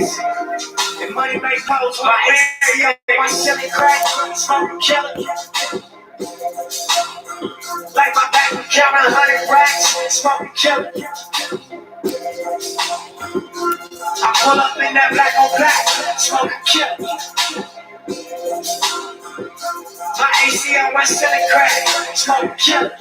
racks. And money make pose my area. My selling crack, smoking killer. Like my back, count 100 racks, smoking killer. I pull up in that black on black, smoking killer. My ACL went selling crack, smoking killer.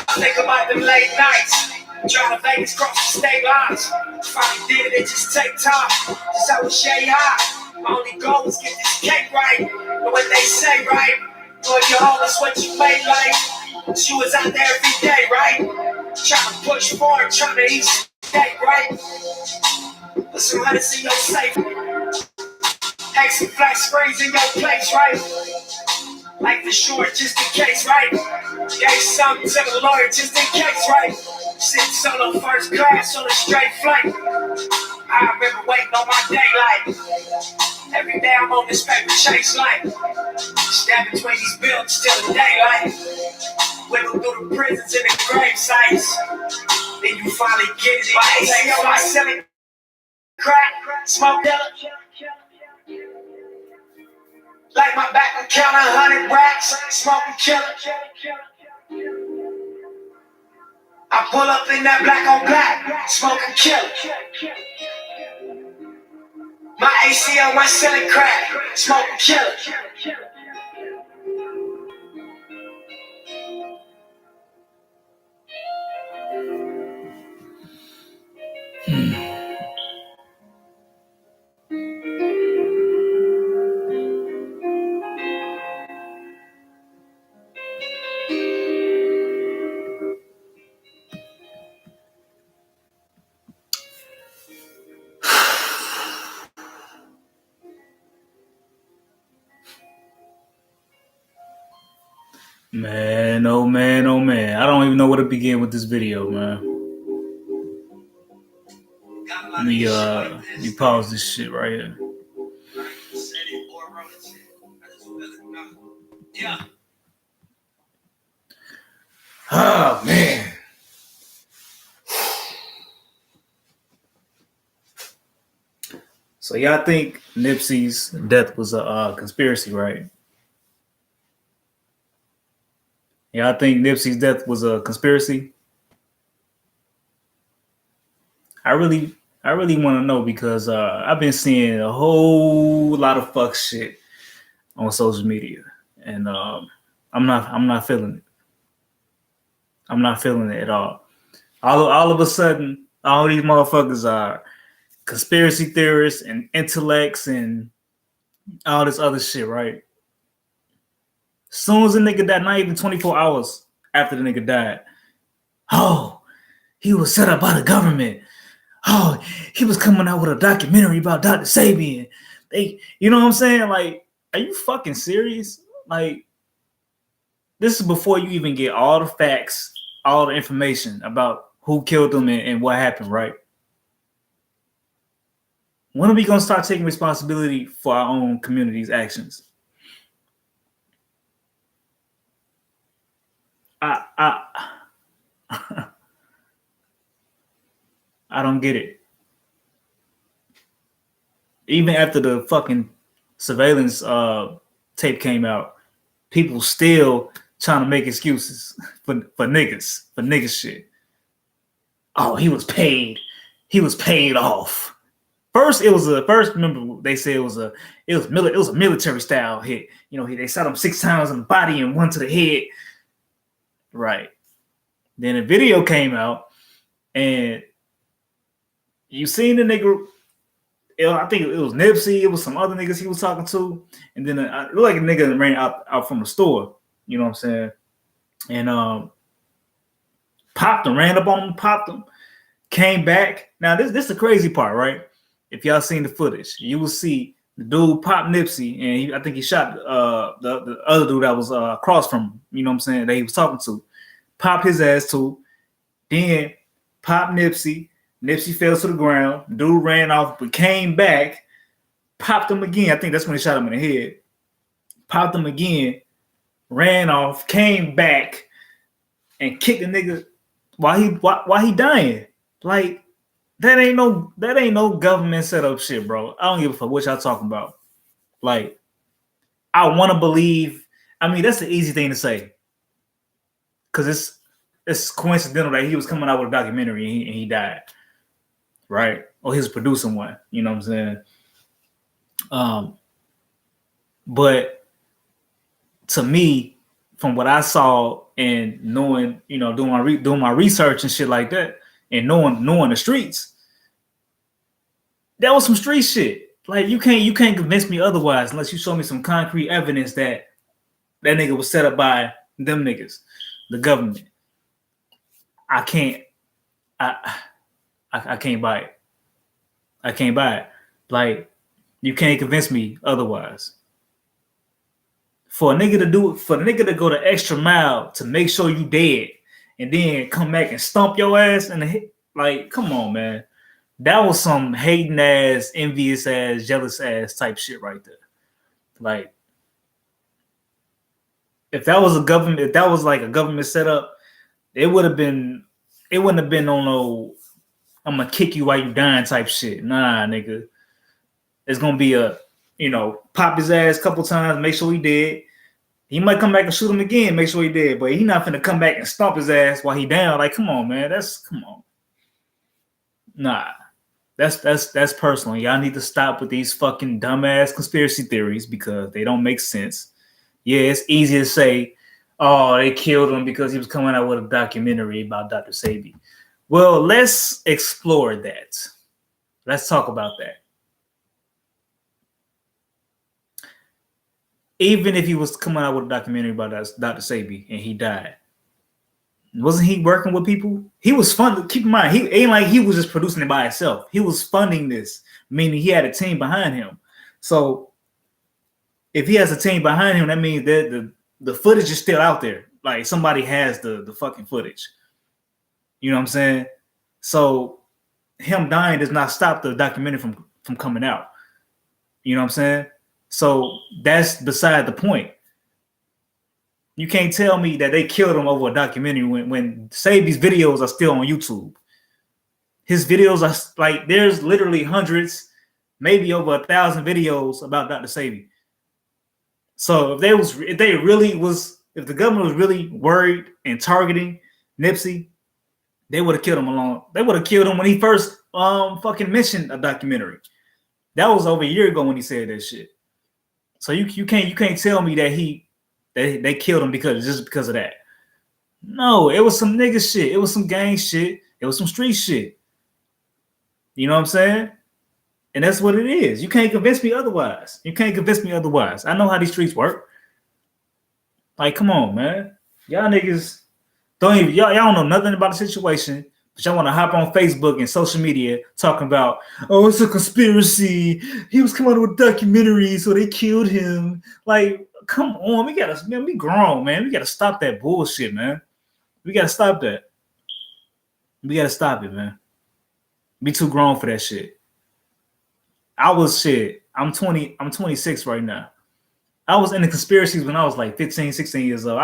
I think about them late nights, driving Vegas cross the state lines. Finally did it, it just take time. Just how we shade high. My only goal is get this cake right. But what they say, right? Well, your home is what you made like. She was out there every day, right? Trying to push forward, trying to eat steak, right? Put some hundreds in your safe. Hang some flat screens in your place, right? Like the short, just in case, right? Gave something to the lawyer, just in case, right? Sitting solo first class on a straight flight. I remember waiting on my daylight. Every day I'm on this paper chase light. Stand between these buildings till the daylight. Wiggle through the prisons and the grave sites. Then you finally get it. My ACO, I selling crack, smoke dealer. Like my back, I count 100 racks, smoking killer. I pull up in that black on black, smoking killer. My ACL went selling crack, smoking killer. Man, oh man, oh man. I don't even know where to begin with this video, man. Let me pause this shit right here. Yeah. Oh man. So y'all think Nipsey's death was a conspiracy, right? Y'all think Nipsey's death was a conspiracy? I really want to know because I've been seeing a whole lot of fuck shit on social media, and I'm not feeling it. I'm not feeling it at all. All of a sudden, all these motherfuckers are conspiracy theorists and intellects and all this other shit, right? As soon as the nigga died, not even 24 hours after the nigga died, oh, he was set up by the government. Oh, he was coming out with a documentary about Dr. Sabian. You know what I'm saying? Like, are you fucking serious? Like, this is before you even get all the facts, all the information about who killed him and what happened, right? When are we gonna start taking responsibility for our own community's actions? I don't get it. Even after the fucking surveillance tape came out, people still trying to make excuses for nigga shit. Oh, he was paid off. Remember they said it was a military style hit. You know, they shot him 6 times in the body and 1 to the head. Right. Then a video came out and you seen the nigga. I think it was Nipsey. It was some other niggas he was talking to, and then it looked like a nigga ran out from the store. You know what I'm saying? And popped him, ran up on him, popped him, came back. Now this is the crazy part, right? If y'all seen the footage, you will see the dude pop Nipsey, and I think he shot the other dude that was across from him. You know what I'm saying? That he was talking to, pop his ass too. Then pop Nipsey. Nipsey fell to the ground. Dude ran off, but came back, popped him again. I think that's when he shot him in the head. Popped him again, ran off, came back, and kicked the nigga while he dying. Like, That ain't no government set up shit, bro. I don't give a fuck what y'all talking about. Like, I want to believe. I mean, that's the easy thing to say, because it's coincidental that he was coming out with a documentary and he died, right? Or he was producing one. You know what I'm saying? But to me, from what I saw and knowing, doing my research and shit like that, and knowing the streets, that was some street shit. Like, you can't convince me otherwise unless you show me some concrete evidence that nigga was set up by them niggas, the government. I can't buy it. I can't buy it. Like, you can't convince me otherwise. For a nigga to go the extra mile to make sure you dead and then come back and stomp your ass in the head, like, come on, man. That was some hating ass, envious ass, jealous ass type shit right there. Like, if that was like a government setup, it wouldn't have been on no I'm gonna kick you while you dying type shit. Nah, nigga. It's gonna be pop his ass a couple times, make sure he dead. He might come back and shoot him again, make sure he dead, but he not finna come back and stomp his ass while he down. Like, come on, man. Come on. Nah. That's personal. Y'all need to stop with these fucking dumbass conspiracy theories because they don't make sense. Yeah, it's easy to say, oh, they killed him because he was coming out with a documentary about Dr. Sebi. Well, let's explore that. Let's talk about that. Even if he was coming out with a documentary about Dr. Sebi and he died, wasn't he working with people? He was funding. Keep in mind, he ain't like he was just producing it by himself. He was funding this, meaning he had a team behind him. So if he has a team behind him, that means that the footage is still out there. Like, somebody has the fucking footage. You know what I'm saying? So him dying does not stop the documentary from coming out. You know what I'm saying? So that's beside the point. You can't tell me that they killed him over a documentary when Sebi's videos are still on YouTube. His videos are like, there's literally hundreds, maybe over 1,000 videos about Dr. Sebi. So if the government was really worried and targeting Nipsey, they would have killed him They would have killed him when he first fucking mentioned a documentary. That was over a year ago when he said that shit. So you can't tell me that they killed him just because of that. No, it was some nigga shit. It was some gang shit. It was some street shit. You know what I'm saying? And that's what it is. You can't convince me otherwise. I know how these streets work. Like, come on, man. Y'all niggas y'all don't know nothing about the situation, but y'all want to hop on Facebook and social media talking about, oh, it's a conspiracy. He was coming out with a documentary, so they killed him. Like, come on, we grown, man. We gotta stop that bullshit, man. We gotta stop that. We gotta stop it, man. Be too grown for that shit. I'm 26 right now. I was in the conspiracies when I was like 15, 16 years old.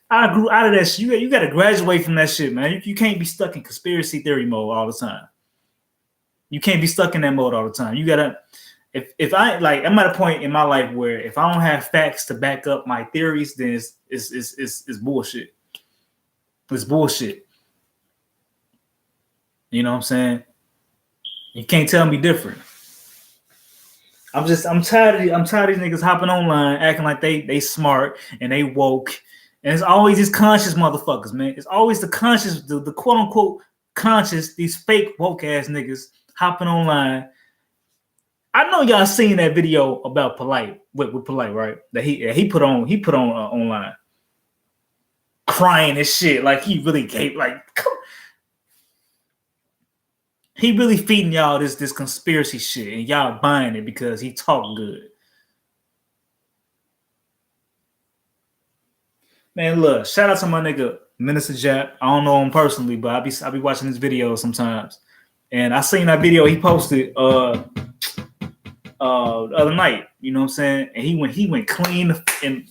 I grew out of that shit. You got to graduate from that shit, man. You can't be stuck in conspiracy theory mode all the time. You can't be stuck in that mode all the time. You got to, if I, like, I'm at a point in my life where if I don't have facts to back up my theories, then it's bullshit. It's bullshit. You know what I'm saying? You can't tell me different. I'm tired of these niggas hopping online acting like they smart and they woke. And it's always these conscious motherfuckers, man. It's always the conscious, the quote unquote conscious, these fake woke ass niggas hopping online. I know y'all seen that video about Polite with Polite, right? That he put on online, crying and shit, like he really gave, like, he really feeding y'all this conspiracy shit, and y'all buying it because he talk good. Man, look, shout out to my nigga Minister Jap. I don't know him personally, but I be watching his videos sometimes, and I seen that video he posted the other night. You know what I'm saying? And he went clean and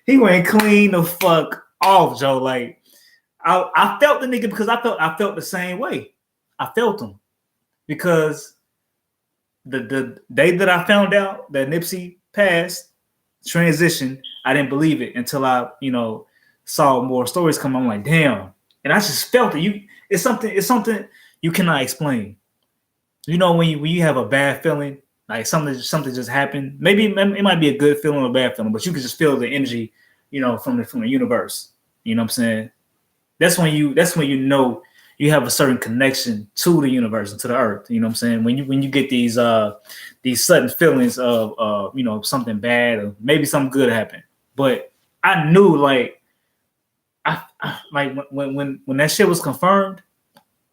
he went clean the fuck off, Joe. Like, I felt the nigga because I felt the same way. I felt them because the day that I found out that Nipsey passed, transition, I didn't believe it until I, saw more stories come. I'm like, damn, and I just felt it. It's something you cannot explain. When you have a bad feeling, like something just happened. Maybe it might be a good feeling or a bad feeling, but you can just feel the energy, from the universe. You know what I'm saying? That's when you know you have a certain connection to the universe and to the earth. You know what I'm saying? When you get these sudden feelings of something bad or maybe something good happened. But I knew like when that shit was confirmed,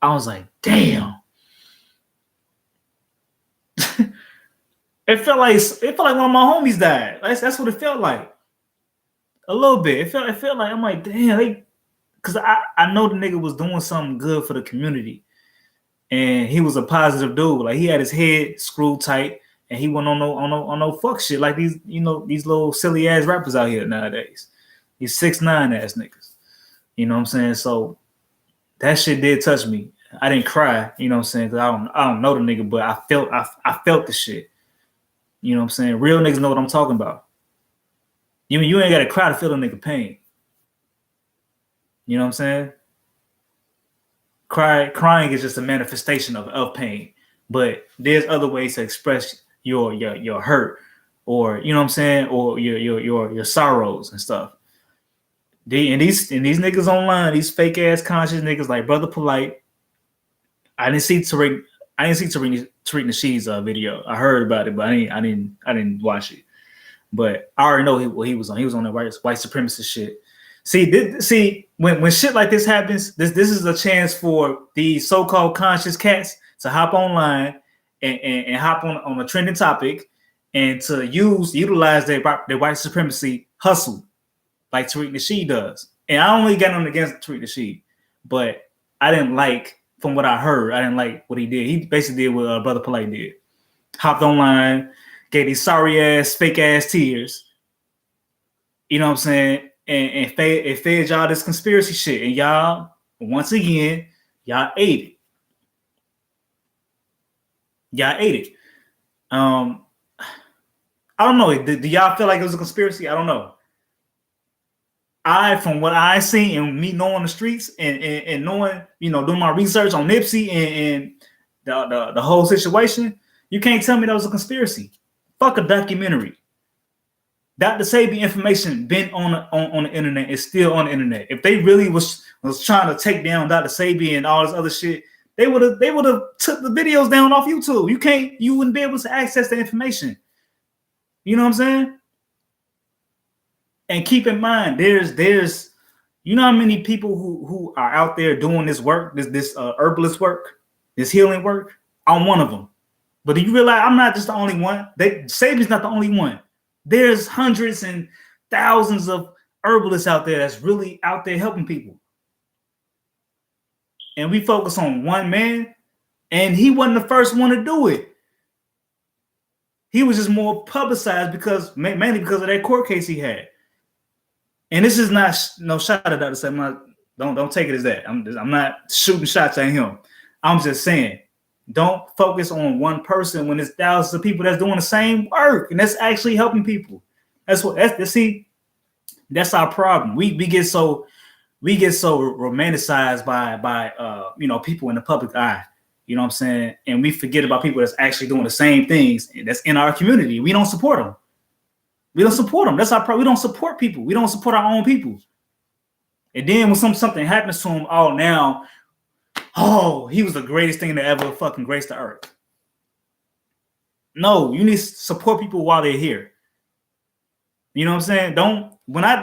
I was like, damn. It felt like one of my homies died. That's what it felt like. A little bit. It felt like I'm like, damn, because I know the nigga was doing something good for the community. And he was a positive dude. Like he had his head screwed tight and he went on no fuck shit like these little silly ass rappers out here nowadays. These 6ix9ine ass niggas. You know what I'm saying? So that shit did touch me. I didn't cry, you know what I'm saying? Because I don't know the nigga, but I felt the shit. You know what I'm saying? Real niggas know what I'm talking about. You ain't gotta cry to feel a nigga pain. You know what I'm saying? Crying is just a manifestation of pain, but there's other ways to express your hurt, or you know what I'm saying, or your sorrows and stuff. These niggas online, these fake ass conscious niggas like Brother Polite. I didn't see Tariq Nasheed's video. I heard about it, but I didn't watch it. But I already know what he was on. He was on that white supremacist shit. See, when shit like this happens, this is a chance for these so-called conscious cats to hop online and hop on a trending topic and to utilize their white supremacy hustle like Tariq Nasheed does. And I only got nothing against Tariq Nasheed, but I didn't like, from what I heard, I didn't like what he did. He basically did what Brother Polite did. Hopped online, gave these sorry ass, fake ass tears. You know what I'm saying? And fed y'all this conspiracy shit. And y'all, once again, y'all ate it. Y'all ate it. I don't know. Do y'all feel like it was a conspiracy? I don't know. From what I seen and me knowing the streets and knowing, doing my research on Nipsey and the whole situation, you can't tell me that was a conspiracy. Fuck a documentary. Dr. Sebi information been on the internet. It's still on the internet. If they really was trying to take down Dr. Sebi and all this other shit, they would have took the videos down off YouTube. You wouldn't be able to access the information. You know what I'm saying? And keep in mind, there's how many people who are out there doing this work, this herbalist work, this healing work. I'm one of them. But do you realize I'm not just the only one? Sabi's not the only one. There's hundreds and thousands of herbalists out there that's really out there helping people. And we focus on one man, and he wasn't the first one to do it. He was just more publicized mainly because of that court case he had. And this is not no shot at Dr. Sebi. Don't take it as that. I'm not shooting shots at him. I'm just saying, don't focus on one person when there's thousands of people that's doing the same work and that's actually helping people. That's our problem. We get so romanticized by people in the public eye. You know what I'm saying? And we forget about people that's actually doing the same things that's in our community. We don't support them. That's our problem. We don't support people. We don't support our own people. And then when something happens to him, he was the greatest thing to ever fucking grace the earth. No, you need to support people while they're here. You know what I'm saying? When I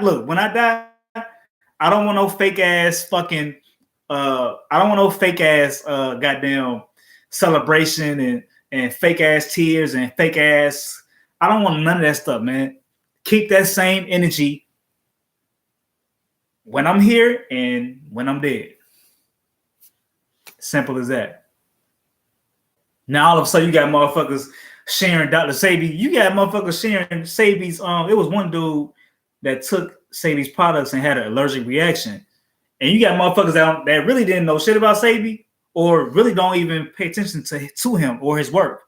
die, I don't want no fake ass fucking goddamn celebration and fake ass tears and fake ass. I don't want none of that stuff, man. Keep that same energy when I'm here and when I'm dead. Simple as that. Now all of a sudden you got motherfuckers sharing Dr. Sebi. You got motherfuckers sharing Sebi's. It was one dude that took Sebi's products and had an allergic reaction. And you got motherfuckers out that really didn't know shit about Sebi or really don't even pay attention to him or his work.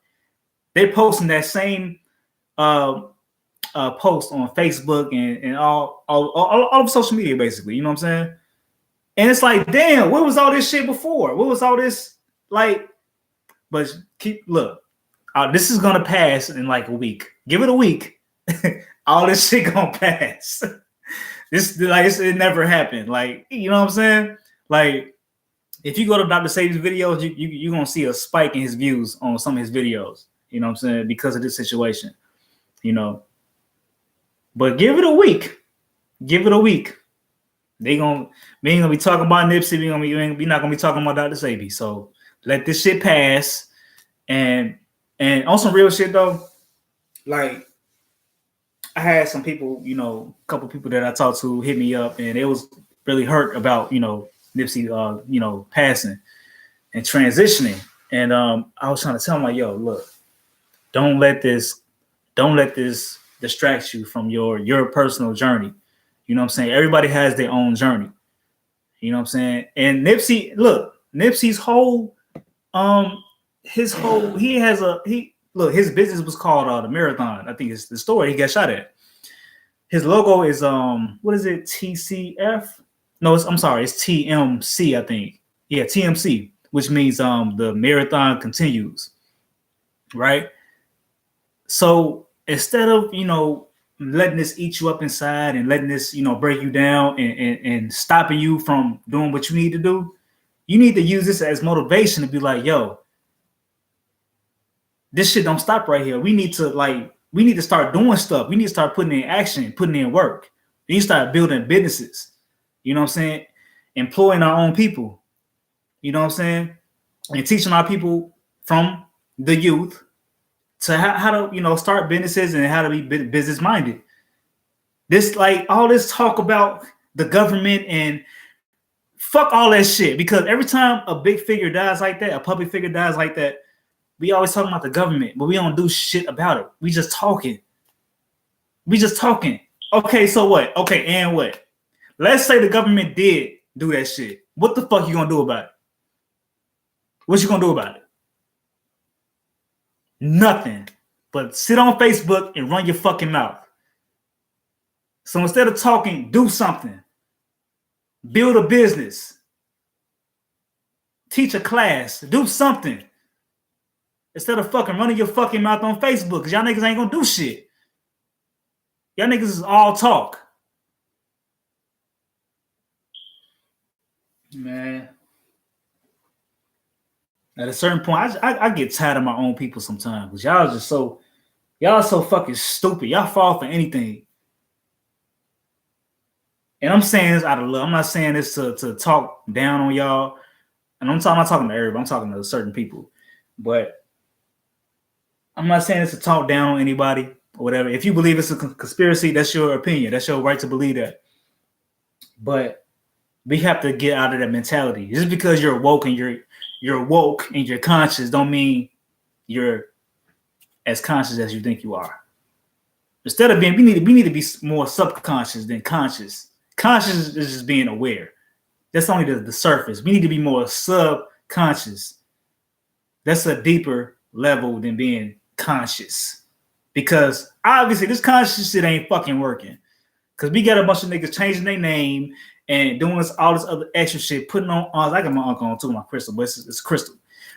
They're posting that same post on Facebook and all of social media, basically. You know what I'm saying? And it's like, damn, where was all this shit before? What was all this like? But look, this is gonna pass in like a week. Give it a week. All this shit gonna pass. It never happened. Like, you know what I'm saying? Like, if you go to Dr. Sabi's videos, you're gonna see a spike in his views on some of his videos. You know what I'm saying? Because of this situation. You know. But give it a week. Give it a week. We ain't gonna be talking about Nipsey. We not gonna be talking about Dr. Sabi. So let this shit pass. And on some real shit though, like I had some people, you know, a couple people that I talked to hit me up, and it was really hurt about, you know, Nipsey, you know, passing and transitioning. And I was trying to tell him, like, yo, look, don't let this distract you from your personal journey. You know what I'm saying? Everybody has their own journey. You know what I'm saying? And Nipsey's whole his business was called the Marathon. I think it's the store he got shot at. His logo is what is it? TCF? No, it's TMC, I think. Yeah, TMC, which means the marathon continues. Right? So instead of, you know, letting this eat you up inside and letting this, you know, break you down and stopping you from doing what you need to do, you need to use this as motivation to be like, yo, this shit don't stop right here. We need to start doing stuff. We need to start putting in action, putting in work. We need to start building businesses. You know what I'm saying? Employing our own people. You know what I'm saying? And teaching our people from the youth to how to, you know, start businesses and how to be business minded. This, like, all this talk about the government and fuck all that shit, because every time a big figure dies like that, a public figure dies like that, we always talking about the government, but we don't do shit about it. We just talking. Okay, so what? Okay, and what? Let's say the government did do that shit. What the fuck you gonna do about it? What you gonna do about it? Nothing. But sit on Facebook and run your fucking mouth. So instead of talking, do something. Build a business. Teach a class. Do something. Instead of fucking running your fucking mouth on Facebook, because y'all niggas ain't gonna do shit. Y'all niggas is all talk. Man. At a certain point, I get tired of my own people sometimes, because y'all so fucking stupid. Y'all fall for anything. And I'm saying this out of love. I'm not saying this to talk down on y'all. And I'm not talking to everybody. I'm talking to certain people. But I'm not saying this to talk down on anybody or whatever. If you believe it's a conspiracy, that's your opinion. That's your right to believe that. But we have to get out of that mentality. Just because you're woke and you're conscious don't mean you're as conscious as you think you are. Instead of being, we need to be more subconscious than conscious. Conscious is just being aware. That's only the surface. We need to be more subconscious. That's a deeper level than being conscious. Because obviously this conscious shit ain't fucking working. Because we got a bunch of niggas changing their name and doing all this other extra shit, putting on, I got my uncle on too, my crystal, but it's crystal.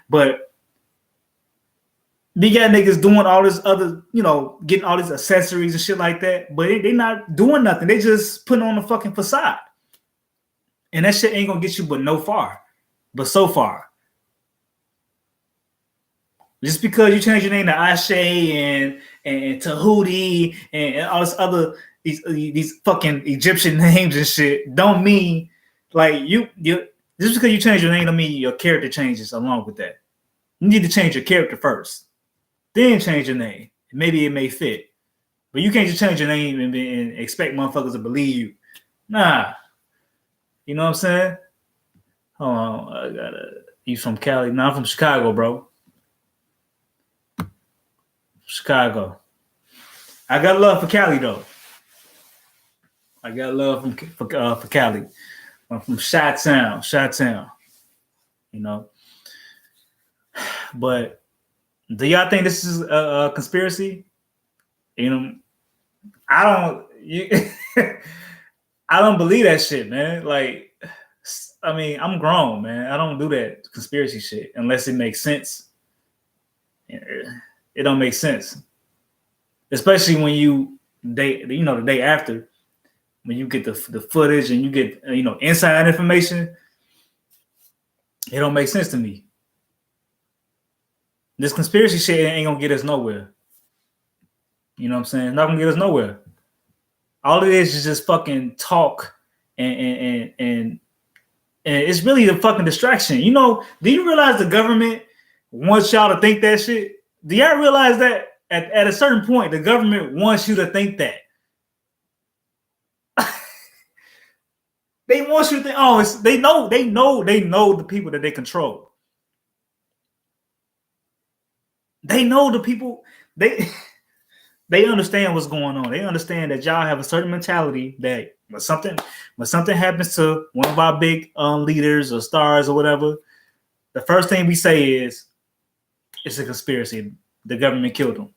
But we got niggas doing all this other, you know, getting all these accessories and shit like that, but they not doing nothing. They just putting on a fucking facade. And that shit ain't gonna get you but so far. Just because you change your name to Ashe and Tahuti and all this other these fucking Egyptian names and shit don't mean like you just because you change your name don't mean your character changes along with that. You need to change your character first, then change your name. Maybe it may fit, but you can't just change your name and expect motherfuckers to believe you. Nah, you know what I'm saying? Hold on, you from Cali? No, I'm from Chicago, bro. Chicago. I got love for Cali though. I got love for Cali. I'm from Chi-Town. You know, But do y'all think this is a conspiracy? You know, I don't. I don't believe that shit, man. Like, I mean, I'm grown, man. I don't do that conspiracy shit unless it makes sense. It don't make sense, especially when the day after, when you get the footage and you get inside information. It don't make sense to me. This conspiracy shit ain't gonna get us nowhere. You know what I'm saying? It's not gonna get us nowhere. All it is just fucking talk and it's really a fucking distraction. You know, do you realize the government wants y'all to think that shit? Do y'all realize that at a certain point, the government wants you to think that? They want you to think, they know the people that they control. They know the people, they understand what's going on. They understand that y'all have a certain mentality that when something happens to one of our big leaders or stars or whatever, the first thing we say is it's a conspiracy. The government killed them.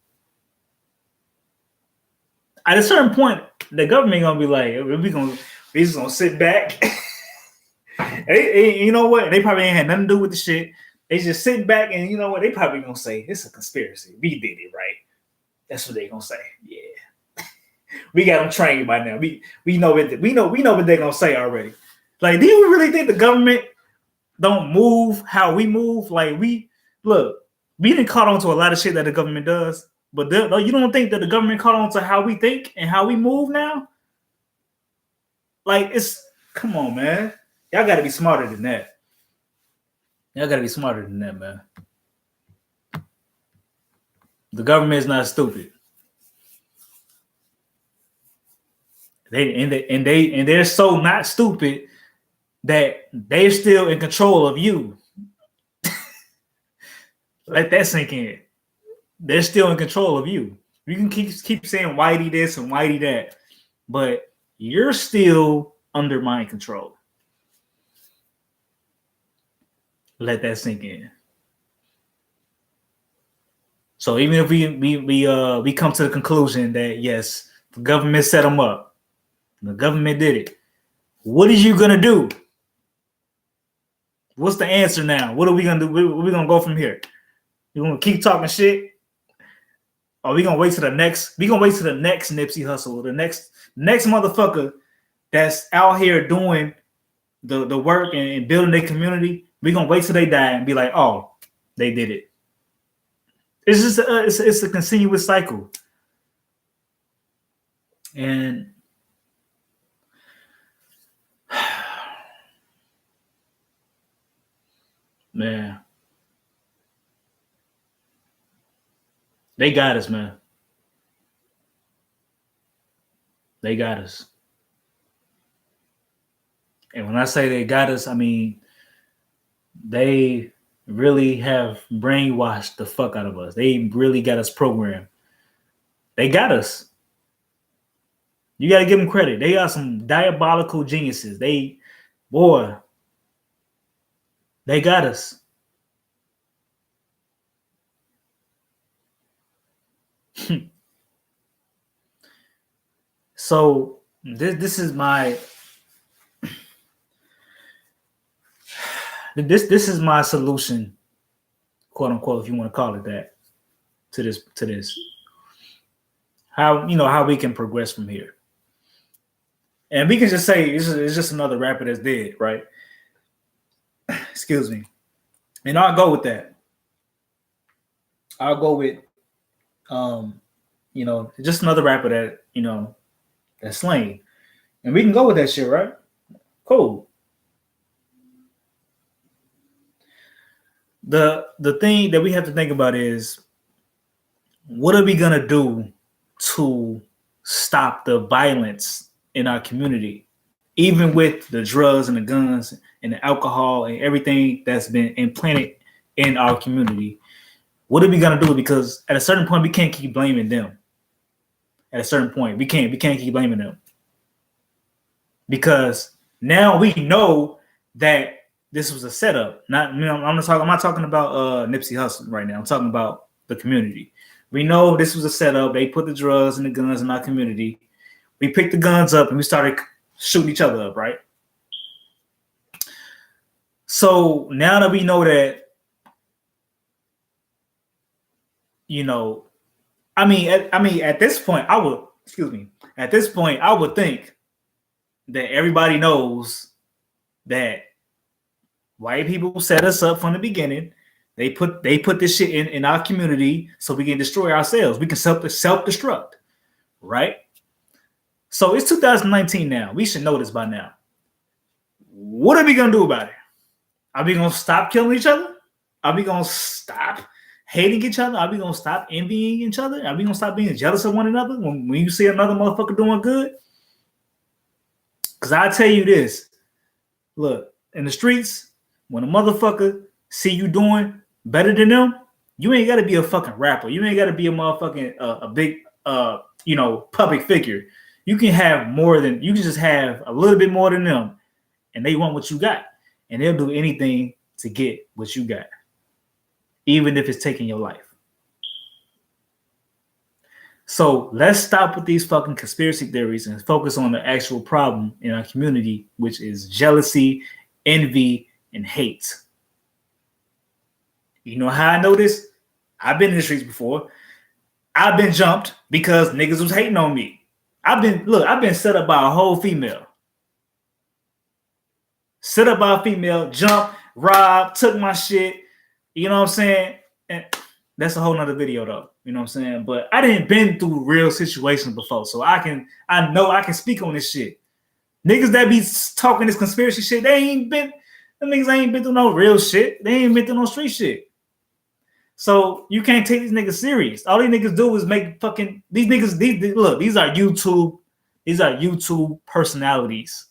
At a certain point, the government gonna be like, we just gonna sit back. You know what? They probably ain't had nothing to do with the shit. They just sit back and you know what? They probably gonna say it's a conspiracy. We did it, right? That's what they gonna say. Yeah, we got them trained by now. We know what they're gonna say already. Like, do you really think the government don't move how we move? Like, we didn't caught on to a lot of shit that the government does, but you don't think that the government caught on to how we think and how we move now? Like, come on, man. Y'all got to be smarter than that. Y'all got to be smarter than that, man. The government is not stupid. They're so not stupid that they're still in control of you. Let that sink in. They're still in control of you. You can keep saying Whitey this and Whitey that, but you're still under mind control. Let that sink in. So even if we come to the conclusion that yes, the government set them up, the government did it, what are you gonna do? What's the answer now? What are we gonna do? Where we gonna go from here? You gonna keep talking shit? Or we gonna wait to the next? We gonna wait to the next Nipsey Hussle, the next motherfucker that's out here doing the work and building their community. We gonna wait till they die and be like, oh, they did it. It's just it's a continuous cycle, and man, they got us, man. They got us. And when I say they got us, I mean, they really have brainwashed the fuck out of us. They really got us programmed. They got us. You got to give them credit. They are some diabolical geniuses. They got us. So this is my this is my solution, quote unquote, if you want to call it that, to this. How we can progress from here. And we can just say it's just another rapper that's dead, right? Excuse me. And I'll go with that. I'll go with just another rapper that, that's slain. And we can go with that shit, right? Cool. The thing that we have to think about is, what are we gonna do to stop the violence in our community, even with the drugs and the guns and the alcohol and everything that's been implanted in our community? What are we gonna do? Because at a certain point, we can't keep blaming them. At a certain point, we can't keep blaming them, because now we know that this was a setup. I'm not talking about Nipsey Hussle right now. I'm talking about the community. We know this was a setup. They put the drugs and the guns in our community. We picked the guns up and we started shooting each other up, right? So now that we know that, at this point, At this point, I would think that everybody knows that white people set us up from the beginning. They put this shit in our community so we can destroy ourselves. We can self-destruct, right? So it's 2019 now. We should know this by now. What are we gonna do about it? Are we gonna stop killing each other? Are we gonna stop hating each other? Are we gonna stop envying each other? Are we gonna stop being jealous of one another when you see another motherfucker doing good? Because I tell you this, look, in the streets, when a motherfucker see you doing better than them, you ain't got to be a fucking rapper. You ain't got to be a motherfucking a big public figure. You can have more than, you can just have a little bit more than them, and they want what you got, and they'll do anything to get what you got, even if it's taking your life. So let's stop with these fucking conspiracy theories and focus on the actual problem in our community, which is jealousy, envy, and hate. You know how I know this? I've been in the streets before. I've been jumped because niggas was hating on me. I've been set up by a whole female. Set up by a female, jumped, robbed, took my shit. You know what I'm saying? And that's a whole nother video though. You know what I'm saying? But I didn't been through real situations before. So I know I can speak on this shit. Niggas that be talking this conspiracy shit, them niggas ain't been through no real shit. They ain't been through no street shit. So you can't take these niggas serious. All these niggas do is make fucking these niggas. These are YouTube personalities.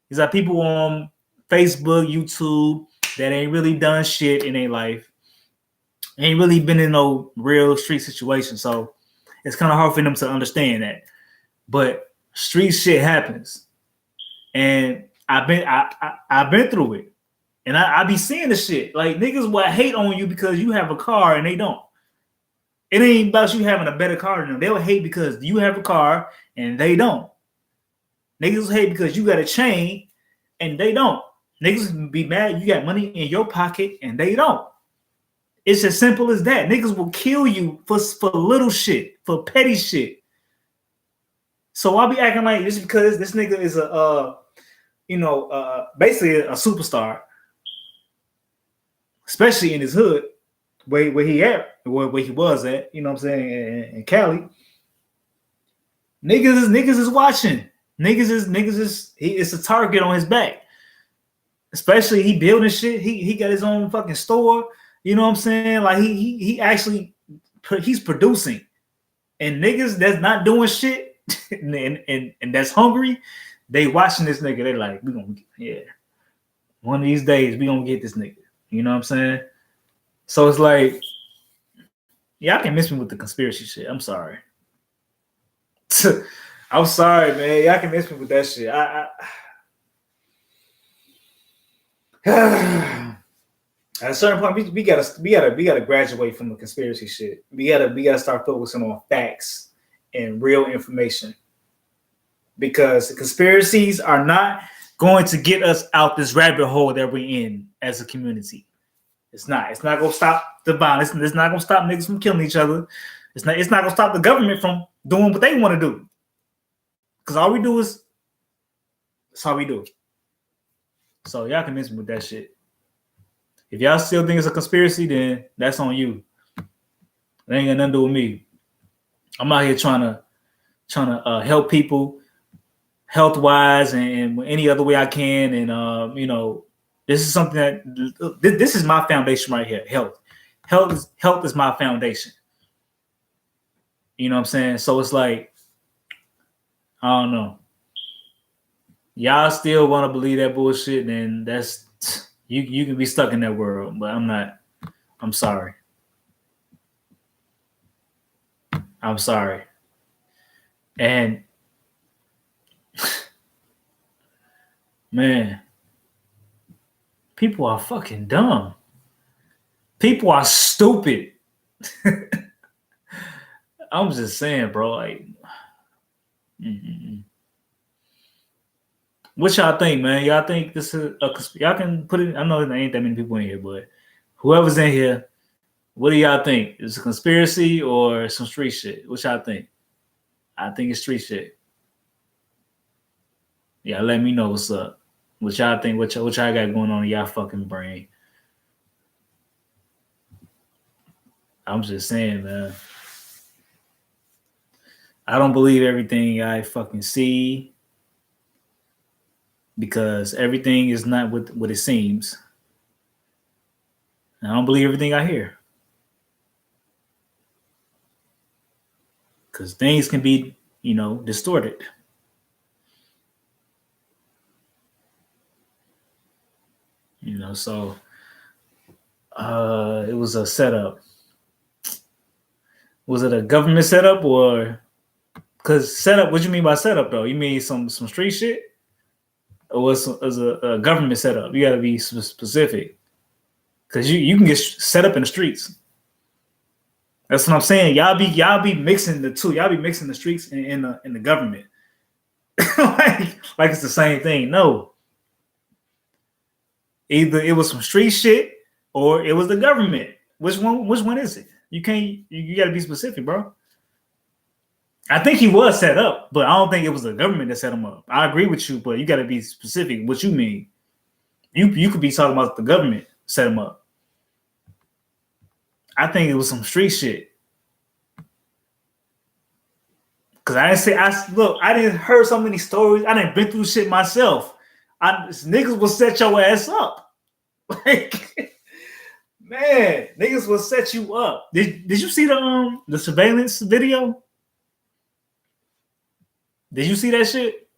These are people on Facebook, YouTube that ain't really done shit in their life. Ain't really been in no real street situation. So it's kind of hard for them to understand that. But street shit happens, and I've been through it. And I be seeing the shit. Like, niggas will hate on you because you have a car and they don't. It ain't about you having a better car than them. They'll hate because you have a car and they don't. Niggas hate because you got a chain and they don't. Niggas be mad you got money in your pocket and they don't. It's as simple as that. Niggas will kill you for little shit, for petty shit. So I'll be acting like just because this nigga is basically a superstar, especially in his hood, where he was at, you know what I'm saying, in Cali. Niggas is watching. It's a target on his back. Especially he building shit. He got his own fucking store. You know what I'm saying? Like he's producing. And niggas that's not doing shit and that's hungry, they watching this nigga. They're like, one of these days we gonna get this nigga. You know what I'm saying? So it's like, y'all can miss me with the conspiracy shit. I'm sorry. I'm sorry, man. Y'all can miss me with that shit. At a certain point, we gotta graduate from the conspiracy shit. We gotta start focusing on facts and real information, because the conspiracies are not going to get us out this rabbit hole that we're in as a community. It's not gonna stop the violence. It's not gonna stop niggas from killing each other. It's not gonna stop the government from doing what they want to do. Because all we do is that's how we do. So y'all can miss me with that shit. If y'all still think it's a conspiracy, then that's on you. It ain't got nothing to do with me. I'm out here trying to help people health wise and any other way I can. And this is something that this is my foundation right here. Health is my foundation. You know what I'm saying? So it's like, I don't know. Y'all still want to believe that bullshit, then that's you can be stuck in that world, but I'm not. I'm sorry. I'm sorry. And man, People are fucking dumb. People are stupid. I'm just saying, bro. Like, what y'all think, man? Y'all think this is y'all can put it? I know there ain't that many people in here, but whoever's in here, what do y'all think? Is it a conspiracy or some street shit? What y'all think? I think it's street shit. Yeah, let me know what's up. What y'all think? What y'all got going on in y'all fucking brain? I'm just saying, man. I don't believe everything I fucking see because everything is not what it seems. And I don't believe everything I hear because things can be, distorted. So it was a setup. Was it a government setup or? Because setup, what you mean by setup though? You mean some street shit, or was a government setup? You got to be specific, because you can get set up in the streets. That's what I'm saying. Y'all be mixing the two. Y'all be mixing the streets in the government, like it's the same thing. No, either it was some street shit or it was the government. Which one is it? You can't. You got to be specific, bro. I think he was set up, but I don't think it was the government that set him up. I agree with you, but you got to be specific what you mean. You could be talking about the government set him up. I think it was some street shit. Cause I didn't heard so many stories. I didn't been through shit myself. Niggas will set your ass up. Like, man, niggas will set you up. Did you see the surveillance video? Did you see that shit?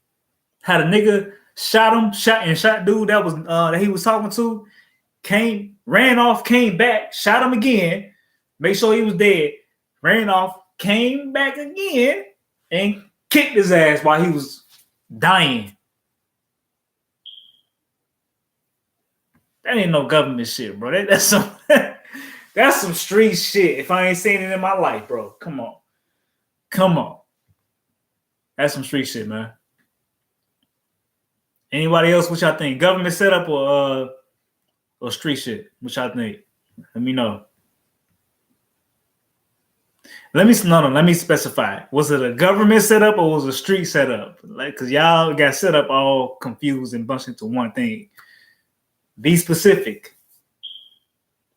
How the nigga shot dude that was that he was talking to, ran off, came back, shot him again, make sure he was dead, ran off, came back again, and kicked his ass while he was dying. That ain't no government shit, bro. That's some that's some street shit. If I ain't seen it in my life, bro. Come on. That's some street shit, man. Anybody else? What y'all think? Government setup or street shit? What y'all think? Let me know. Let me specify. Was it a government setup or was it a street setup? Like, cause y'all got set up all confused and bunched into one thing. Be specific.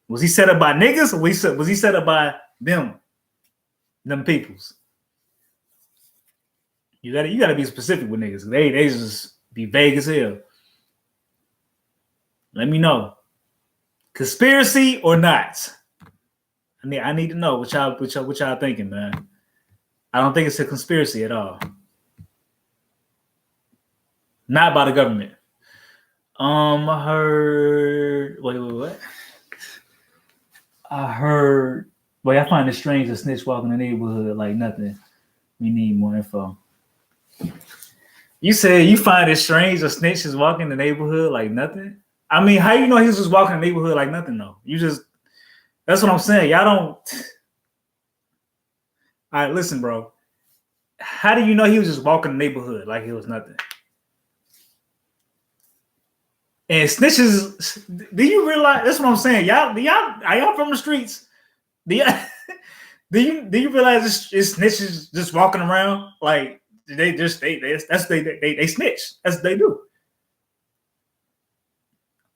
Was he set up by niggas or was he set up by them peoples? You gotta be specific with niggas. They just be vague as hell. Let me know. Conspiracy or not? I need to know what y'all thinking, man. I don't think it's a conspiracy at all. Not by the government. I heard. Wait, what? I heard. Boy, I find it strange a snitch walking the neighborhood like nothing. We need more info. You said you find it strange a snitch is walking the neighborhood like nothing? I mean, how you know he was just walking the neighborhood like nothing, though? That's what I'm saying. Y'all don't. All right, listen, bro. How do you know he was just walking the neighborhood like it was nothing? And snitches, do you realize? That's what I'm saying. Y'all are y'all from the streets? Do you realize it's snitches just walking around like they snitch? That's what they do.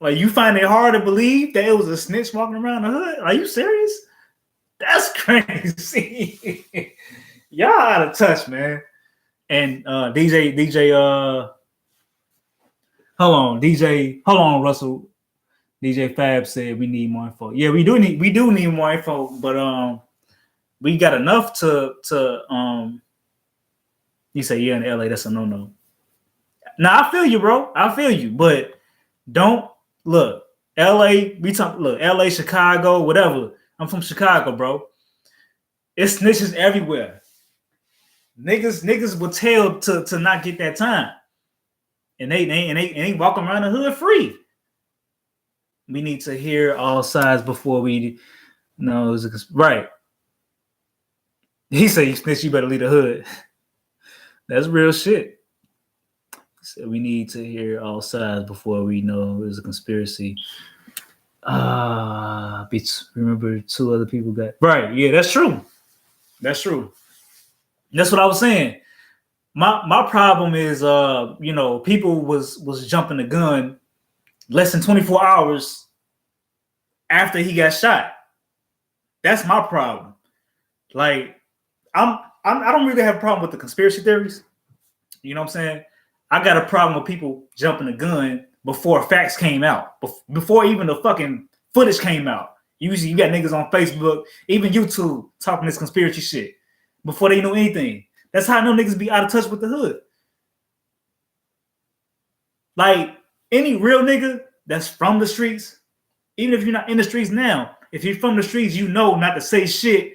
Like, you find it hard to believe that it was a snitch walking around the hood? Are you serious? That's crazy. Y'all out of touch, man. And DJ, hold on, Russell. DJ Fab said we need more info. Yeah, we do need more info, but we got enough to you say yeah in LA, that's a no. Now I feel you, bro. I feel you, but don't look, LA, LA, Chicago, whatever. I'm from Chicago, bro. It's snitches everywhere. Niggas will tell to not get that time. And they walk around the hood free. We need to hear all sides before we know it's right. He said, "You snitch, you better leave the hood." That's real shit. So we need to hear all sides before we know it's a conspiracy. Remember 2 other people got right. Yeah, that's true. That's true. That's what I was saying. My problem is people was jumping the gun less than 24 hours after he got shot. That's my problem. Like I don't really have a problem with the conspiracy theories. You know what I'm saying? I got a problem with people jumping the gun before facts came out, before even the fucking footage came out. Usually you got niggas on Facebook, even YouTube, talking this conspiracy shit before they know anything. That's how I know niggas be out of touch with the hood. Like any real nigga that's from the streets, even if you're not in the streets now, if you're from the streets, you know not to say shit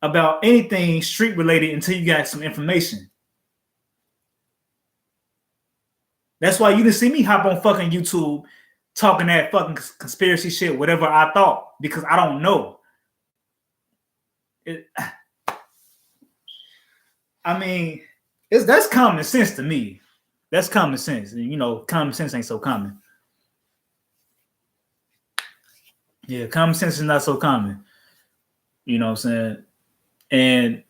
about anything street related until you got some information. That's why you didn't see me hop on fucking YouTube talking that fucking conspiracy shit, whatever I thought, because I don't know. That's common sense to me. That's common sense. You know, common sense ain't so common. Yeah, common sense is not so common. You know what I'm saying? And